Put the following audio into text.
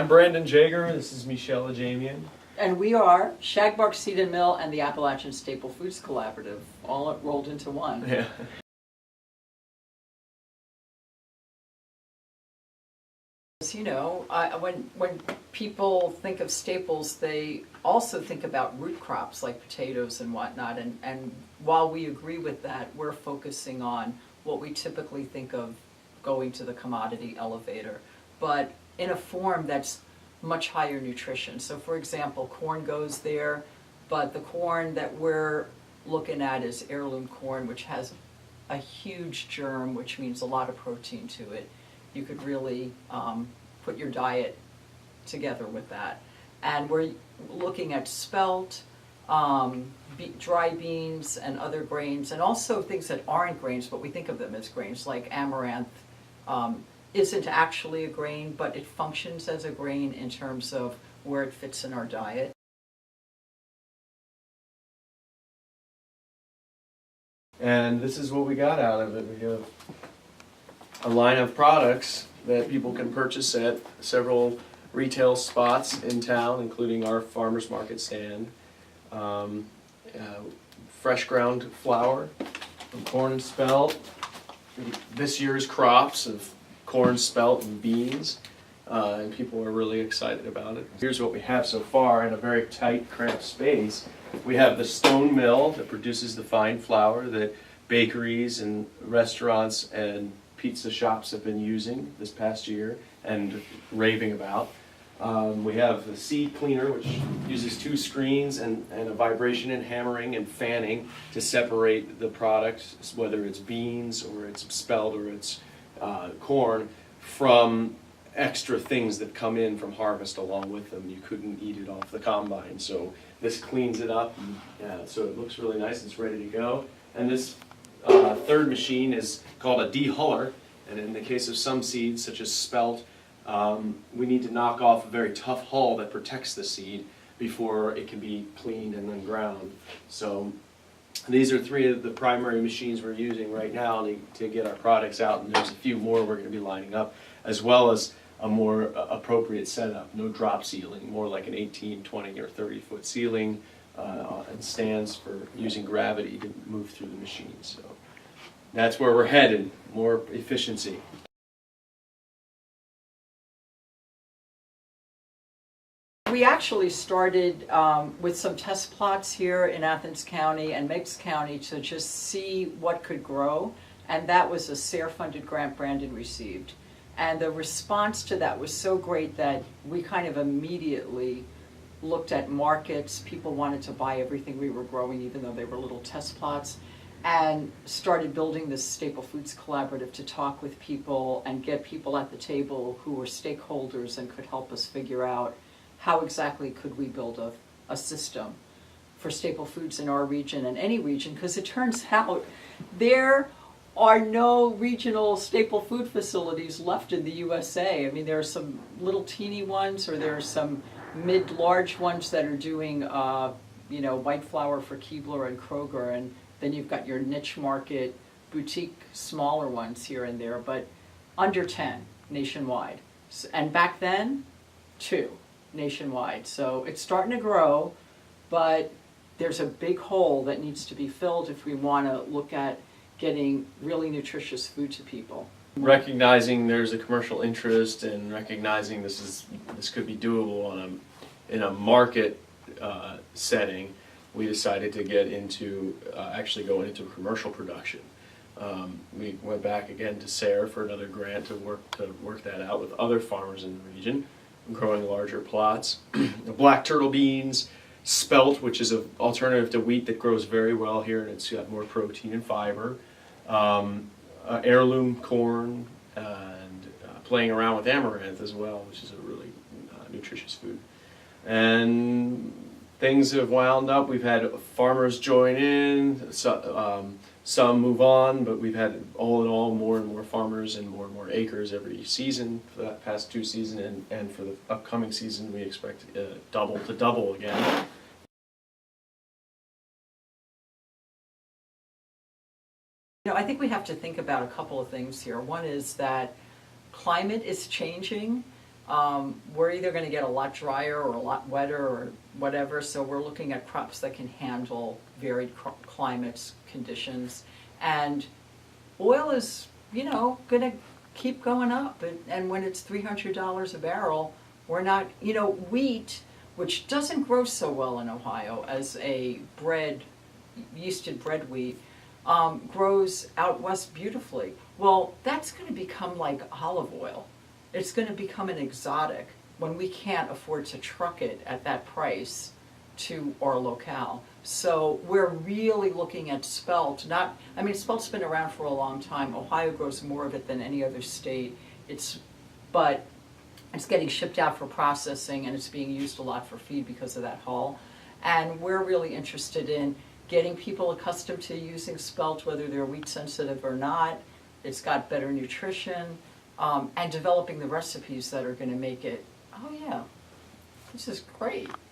Brandon Jager. This is Michelle Ajamian. And we are Shagbark Seed and Mill and the Appalachian Staple Foods Collaborative, all rolled into one. Yeah. As you know, when people think of staples, they also think about root crops like potatoes and whatnot. And while we agree with that, we're focusing on what we typically think of going to the commodity elevator, but in a form that's much higher nutrition. So for example, corn goes there, but the corn that we're looking at is heirloom corn, which has a huge germ, which means a lot of protein to it. You could really put your diet together with that. And we're looking at spelt, dry beans and other grains, and also things that aren't grains, but we think of them as grains, like amaranth. Isn't actually a grain, but it functions as a grain in terms of where it fits in our diet. And this is what we got out of it. We have a line of products that people can purchase at several retail spots in town, including our farmers market stand. Fresh ground flour from corn and spelt. This year's crops of corn, spelt, and beans, and people are really excited about it. Here's what we have so far in a very tight, cramped space. We have the stone mill that produces the fine flour that bakeries and restaurants and pizza shops have been using this past year and raving about. We have the seed cleaner, which uses two screens and a vibration and hammering and fanning to separate the product, whether it's beans or it's spelt or it's corn, from extra things that come in from harvest along with them. You couldn't eat it off the combine, so this cleans it up, and, so it looks really nice. It's ready to go. And this third machine is called a dehuller, and in the case of some seeds, such as spelt, we need to knock off a very tough hull that protects the seed before it can be cleaned and then ground. So these are three of the primary machines we're using right now to get our products out, and there's a few more we're going to be lining up, as well as a more appropriate setup. No drop ceiling, more like an 18, 20, or 30-foot ceiling, and stands for using gravity to move through the machine. So that's where we're headed, more efficiency. We actually started with some test plots here in Athens County and Meigs County to just see what could grow, and that was a SARE-funded grant Brandon received. And the response to that was so great that we kind of immediately looked at markets. People wanted to buy everything we were growing, even though they were little test plots, and started building this Staple Foods Collaborative to talk with people and get people at the table who were stakeholders and could help us figure out how exactly could we build a system for staple foods in our region and any region, because it turns out there are no regional staple food facilities left in the USA. I mean, there are some little teeny ones, or there are some mid-large ones that are doing white flour for Keebler and Kroger, and then you've got your niche market, boutique, smaller ones here and there, but under 10 nationwide. And back then, 2 nationwide. So it's starting to grow, but there's a big hole that needs to be filled if we want to look at getting really nutritious food to people. Recognizing there's a commercial interest and recognizing this could be doable in a market setting, we decided to get into actually going into commercial production. We went back again to SARE for another grant to work that out with other farmers in the region, growing larger plots. Black turtle beans, spelt, which is an alternative to wheat that grows very well here, and it's got more protein and fiber. Heirloom corn, and playing around with amaranth as well, which is a really nutritious food. And things have wound up. We've had farmers join in, some move on, but we've had all in all more and more farmers and more acres every season for that past 2 seasons, and for the upcoming season we expect double again. I think we have to think about a couple of things here. One is that climate is changing. We're either gonna get a lot drier or a lot wetter or whatever, so we're looking at crops that can handle varied climates, conditions. And oil is, gonna keep going up, and when it's $300 a barrel, we're not, wheat, which doesn't grow so well in Ohio as a yeasted bread wheat, grows out west beautifully. Well, that's gonna become like olive oil. It's gonna become an exotic when we can't afford to truck it at that price to our locale. So we're really looking at spelt, spelt's been around for a long time. Ohio grows more of it than any other state. But it's getting shipped out for processing, and it's being used a lot for feed because of that hull. And we're really interested in getting people accustomed to using spelt, whether they're wheat sensitive or not. It's got better nutrition, and developing the recipes that are gonna make it, oh yeah, this is great.